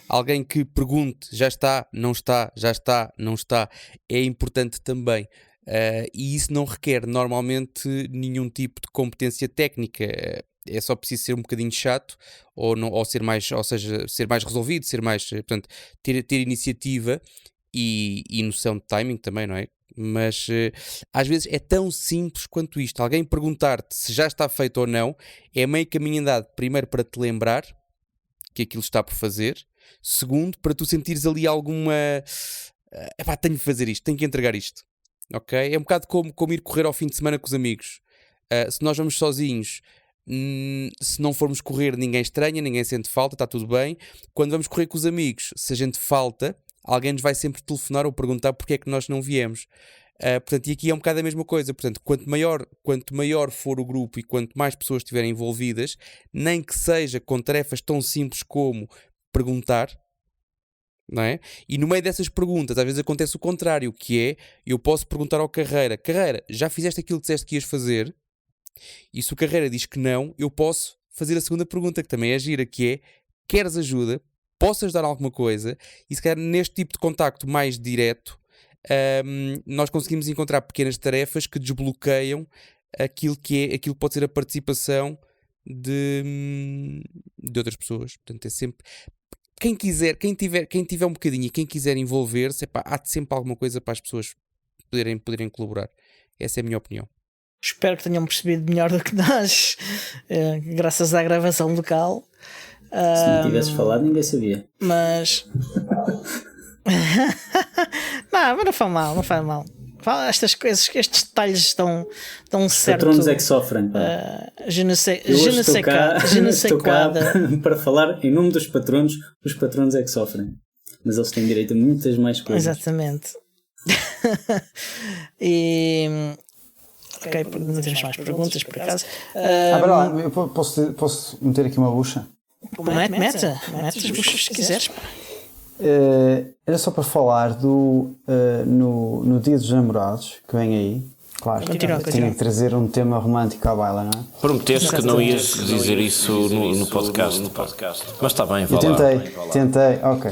alguém que pergunte, já está, não está, já está, não está, é importante também. E isso não requer normalmente nenhum tipo de competência técnica, é só preciso ser um bocadinho chato ou ser mais resolvido, portanto, ter iniciativa e noção de timing também, não é? Mas às vezes é tão simples quanto isto. Alguém perguntar-te se já está feito ou não é meio caminho andado, primeiro para te lembrar que aquilo está por fazer, segundo para tu sentires ali alguma tenho que fazer isto, tenho que entregar isto. Ok? É um bocado como ir correr ao fim de semana com os amigos. Se nós vamos sozinhos, se não formos correr, ninguém estranha, ninguém sente falta, está tudo bem. Quando vamos correr com os amigos, se a gente falta, alguém nos vai sempre telefonar ou perguntar porque é que nós não viemos. Portanto, e aqui é um bocado a mesma coisa. Portanto, quanto maior for o grupo e quanto mais pessoas estiverem envolvidas, nem que seja com tarefas tão simples como perguntar, não é? E no meio dessas perguntas às vezes acontece o contrário, que é, eu posso perguntar ao Carreira, já fizeste aquilo que disseste que ias fazer? E se o Carreira diz que não, eu posso fazer a segunda pergunta, que também é gira, que é, queres ajuda? Posso ajudar em alguma coisa? E se calhar neste tipo de contacto mais direto, nós conseguimos encontrar pequenas tarefas que desbloqueiam aquilo que pode ser a participação de outras pessoas. Portanto, é sempre... Quem tiver um bocadinho e quem quiser envolver-se, há sempre alguma coisa para as pessoas poderem colaborar. Essa é a minha opinião. Espero que tenham percebido melhor do que nós, graças à gravação local. Se não tivesses falado, ninguém sabia. Mas... mas não faz mal, não faz mal. Estas coisas, estes detalhes estão certo. Os patronos é que sofrem. Je ne sais cá para falar em nome dos patronos, os patronos é que sofrem. Mas eles têm direito a muitas mais coisas. Exatamente. E... Ok, não temos mais perguntas por acaso. Eu posso meter aqui uma bucha? Mete as buchas se quiseres. Era só para falar no Dia dos Namorados, que vem aí. Claro, tinha que trazer um tema romântico à baila, não é? Prometeste que não ias dizer isso no podcast. Mas está bem, vá lá. Tentei, ok.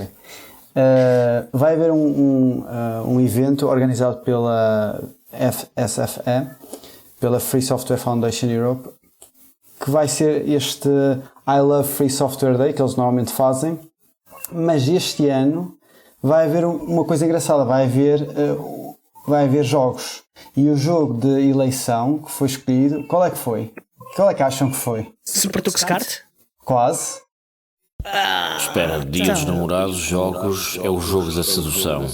Vai haver um evento organizado pela FSFE, pela Free Software Foundation Europe, que vai ser este I Love Free Software Day, que eles normalmente fazem. Mas este ano vai haver uma coisa engraçada, vai haver jogos. E o jogo de eleição que foi escolhido, qual é que foi? Qual é que acham que foi? Super Tux Kart? Quase. Espera, Dia dos Namorados, jogos, é o jogo da sedução.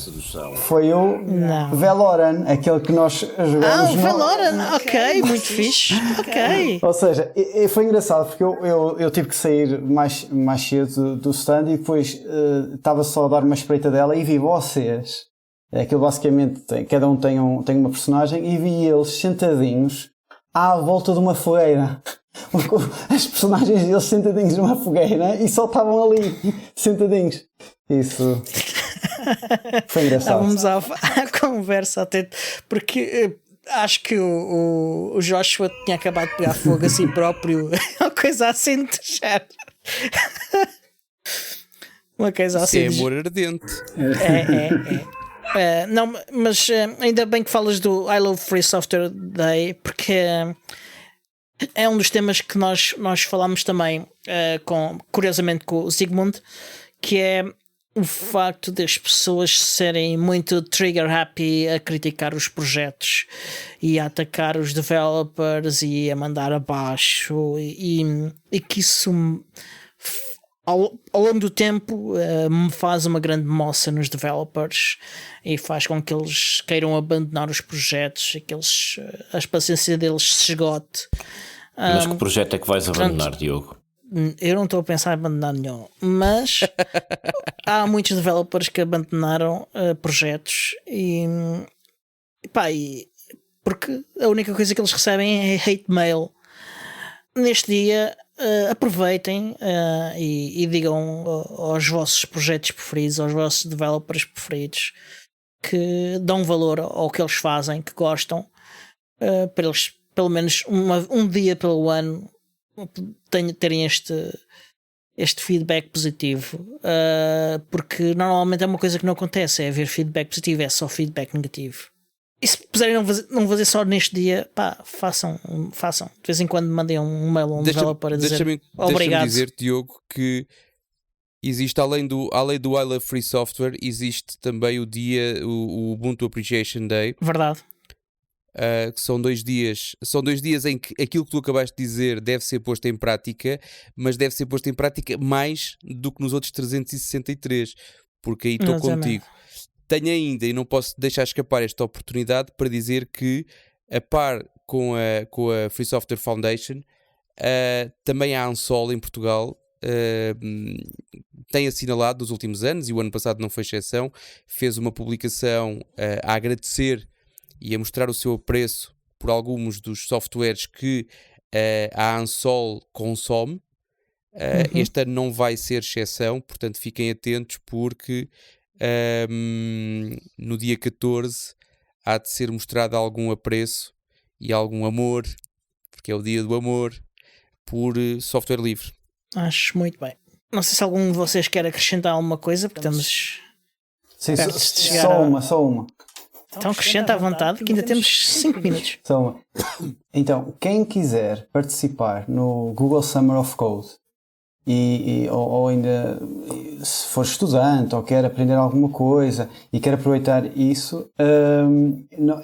Foi o Não. Valorant, aquele que nós jogamos. O Valorant, ok, muito fixe. Ok. Ou seja, foi engraçado porque eu tive que sair mais cedo do stand e depois estava só a dar uma espreita dela e vi vocês. Aquilo basicamente, cada um tem uma personagem e vi eles sentadinhos à volta de uma fogueira. As personagens deles sentadinhos numa fogueira e só estavam ali, sentadinhos. Isso foi engraçado. Estávamos à conversa até, porque acho que o Joshua tinha acabado de pegar fogo a si próprio, uma coisa assim de género. Uma coisa assim. Isso é amor ardente. Não, mas ainda bem que falas do I Love Free Software Day, porque é um dos temas que nós falámos também, curiosamente, com o Zygmunt, que é o facto das pessoas serem muito trigger happy a criticar os projetos e a atacar os developers e a mandar abaixo, e que isso ao longo do tempo me faz uma grande moça nos developers e faz com que eles queiram abandonar os projetos e que a paciência deles se esgote. Mas que projeto é que vais abandonar, Diogo? Eu não estou a pensar em abandonar nenhum, mas há muitos developers que abandonaram projetos e porque a única coisa que eles recebem é hate mail. Neste dia, aproveitem e digam aos vossos projetos preferidos, aos vossos developers preferidos, que dão valor ao que eles fazem, que gostam, para eles pelo menos um dia pelo ano terem este feedback positivo, porque normalmente é uma coisa que não acontece, é haver feedback positivo, é só feedback negativo. E se puderem não fazer só neste dia, façam. De vez em quando mandem um mail a um developer a dizer obrigado. Deixa-me dizer, Diogo, que existe, além do I Love Free Software, existe também o Ubuntu Appreciation Day. Verdade. Que são 2 dias. São 2 dias em que aquilo que tu acabaste de dizer deve ser posto em prática, mas deve ser posto em prática mais do que nos outros 363, porque aí estou contigo. Tenho ainda, e não posso deixar escapar esta oportunidade, para dizer que, a par com a Free Software Foundation, também a Ansol em Portugal tem assinalado nos últimos anos, e o ano passado não foi exceção, fez uma publicação a agradecer e a mostrar o seu apreço por alguns dos softwares que a Ansol consome. Este ano não vai ser exceção, portanto fiquem atentos, porque no dia 14 há de ser mostrado algum apreço e algum amor, porque é o dia do amor, por software livre. Acho muito bem. Não sei se algum de vocês quer acrescentar alguma coisa, porque estamos... Sim, só uma. Então acrescenta à vontade, que ainda temos 5 minutos. Então, quem quiser participar no Google Summer of Code ou ainda se for estudante ou quer aprender alguma coisa e quer aproveitar isso,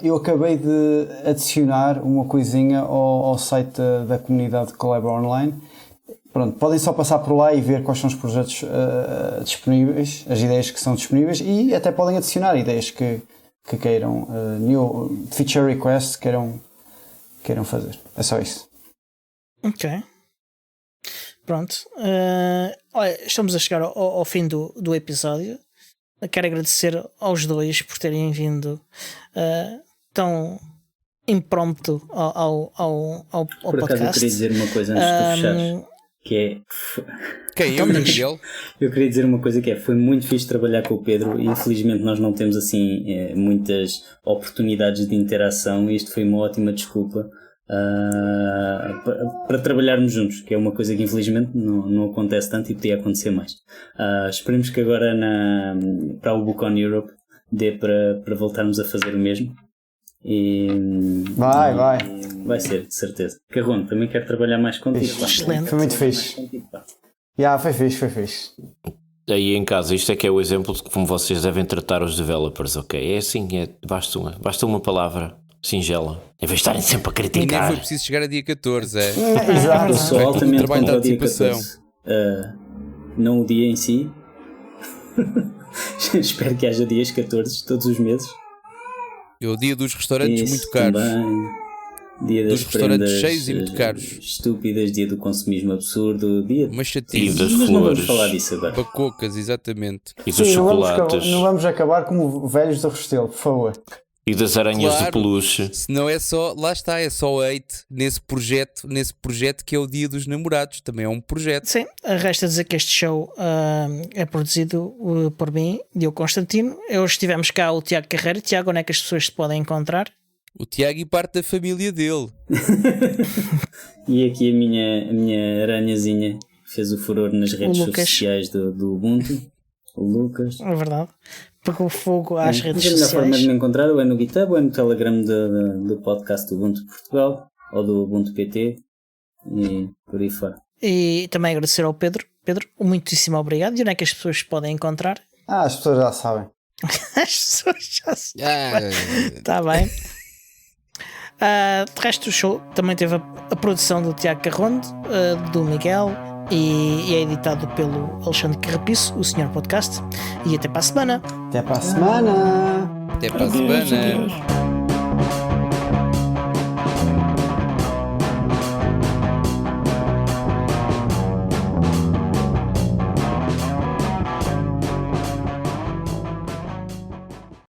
eu acabei de adicionar uma coisinha ao site da comunidade de Collabora Online. Pronto, podem só passar por lá e ver quais são os projetos disponíveis, as ideias que são disponíveis, e até podem adicionar ideias que queiram, new feature requests queiram fazer. É só isso. Ok. Pronto. Olha, estamos a chegar ao fim do episódio. Quero agradecer aos dois por terem vindo tão impromptu ao por podcast. Acaso eu queria dizer uma coisa antes de fechares, que é... Quem eu, Miguel? Eu queria dizer uma coisa que foi muito fixe trabalhar com o Pedro, e infelizmente nós não temos assim muitas oportunidades de interação, e isto foi uma ótima desculpa para trabalharmos juntos, que é uma coisa que infelizmente não acontece tanto e podia acontecer mais. Esperemos que agora para o Book on Europe dê para voltarmos a fazer o mesmo. E vai ser, de certeza. Carrone, também quero trabalhar mais contigo. Excelente. Foi muito fixe. Foi fixe. Aí em casa, isto é que é o exemplo de como vocês devem tratar os developers, ok? É assim, basta uma palavra singela, em vez de estarem sempre a E nem criticar. foi preciso chegar a dia 14, Exato. Eu sou altamente trabalho contra o de dia antecipação. 14. não o dia em si. Espero que haja dias 14 todos os meses. É o dia dos restaurantes Isso muito caros. também. Dia Dos das restaurantes prendas cheios e muito caros. estúpidas, dia do consumismo absurdo, dia Uma E chatice. das Mas não vamos flores. falar disso agora. Bacocas, exatamente. E dos Sim, chocolates. não vamos acabar como velhos do Restelo, por favor. E das aranhas Claro. de peluche. Se não é só, lá está, é só hate nesse projeto que é o Dia dos Namorados. Também é um projeto. Sim, resta dizer que este show é produzido por mim, Diogo Constantino. Hoje tivemos cá o Tiago Carreira. Tiago, onde é que as pessoas te podem encontrar? O Tiago e parte da família dele. E aqui a minha aranhazinha fez o furor nas redes Lucas. sociais do Ubuntu. O Lucas. É verdade. Pegou fogo às redes Mas a melhor forma de sociais. me encontrar ou é no GitHub ou é no Telegram do podcast do Ubuntu Portugal ou do Ubuntu PT e por aí fora. E também agradecer ao Pedro. Pedro, muitíssimo obrigado. E onde é que as pessoas te podem encontrar? As pessoas já sabem. As pessoas já sabem. Ah, Está bem. De resto, o show também teve a produção do Tiago Carronde, do Miguel, e é editado pelo Alexandre Carrapiço, o Senhor Podcast. E até para a semana. Até para a semana! até para a semana. Adeus.